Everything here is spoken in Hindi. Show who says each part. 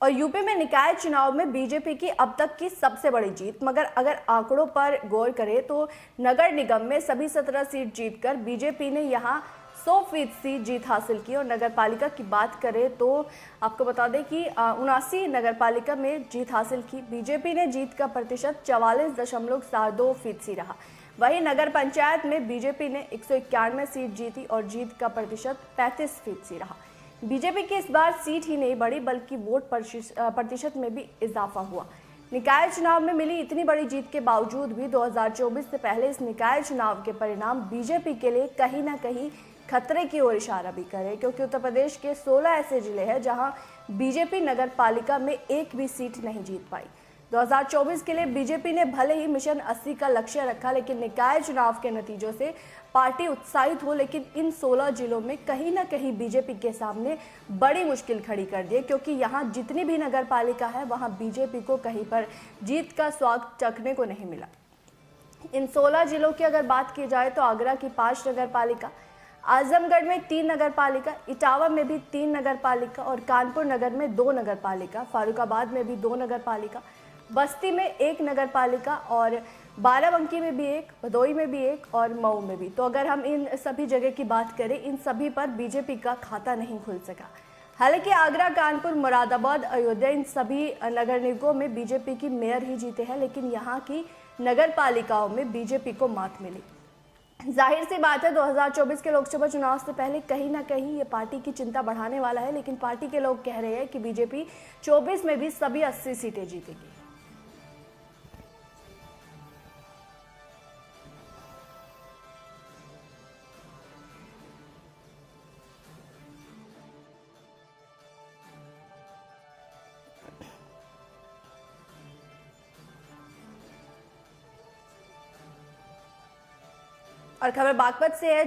Speaker 1: और यूपी में निकाय चुनाव में बीजेपी की अब तक की सबसे बड़ी जीत। मगर अगर आंकड़ों पर गौर करें तो नगर निगम में सभी 17 सीट जीतकर बीजेपी ने यहां 100% जीत हासिल की। और नगर पालिका की बात करें तो आपको बता दें कि 79 नगर पालिका में जीत हासिल की। बीजेपी ने जीत का प्रतिशत 44.72% रहा। वहीं नगर पंचायत में बीजेपी ने 191 सीट जीती और जीत का प्रतिशत 35% रहा। बीजेपी की इस बार सीट ही नहीं बढ़ी बल्कि वोट प्रतिशत में भी इजाफा हुआ। निकाय चुनाव में मिली इतनी बड़ी जीत के बावजूद भी 2024 से पहले इस निकाय चुनाव के परिणाम बीजेपी के लिए कहीं ना कहीं खतरे की ओर इशारा भी करे, क्योंकि उत्तर प्रदेश के 16 ऐसे जिले हैं जहां बीजेपी नगर पालिका में एक भी सीट नहीं जीत पाई। 2024 के लिए बीजेपी ने भले ही मिशन 80 का लक्ष्य रखा, लेकिन निकाय चुनाव के नतीजों से पार्टी उत्साहित हो, लेकिन इन 16 जिलों में कहीं ना कहीं बीजेपी के सामने बड़ी मुश्किल खड़ी कर दी, क्योंकि यहां जितनी भी नगर पालिका है वहां बीजेपी को कहीं पर जीत का स्वाद चखने को नहीं मिला। इन 16 जिलों की अगर बात की जाए तो आगरा की 5 नगर पालिका, आजमगढ़ में 3 नगर पालिका, इटावा में भी 3 नगर पालिका और कानपुर नगर में 2 नगर पालिका, फारुखाबाद में भी 2 नगर पालिका, बस्ती में 1 नगर पालिका और बाराबंकी में भी 1, भदोई में भी 1 और मऊ में भी। तो अगर हम इन सभी जगह की बात करें, इन सभी पर बीजेपी का खाता नहीं खुल सका। हालांकि आगरा, कानपुर, मुरादाबाद, अयोध्या, इन सभी नगर निगमों में बीजेपी की मेयर ही जीते हैं, लेकिन यहाँ की नगर पालिकाओं में बीजेपी को मात मिली। जाहिर सी बात है 2024 के लोकसभा चुनाव से पहले कहीं ना कहीं ये पार्टी की चिंता बढ़ाने वाला है, लेकिन पार्टी के लोग कह रहे हैं कि बीजेपी 24 में भी सभी 80 सीटें जीतेगी। और खबर बागपत से है।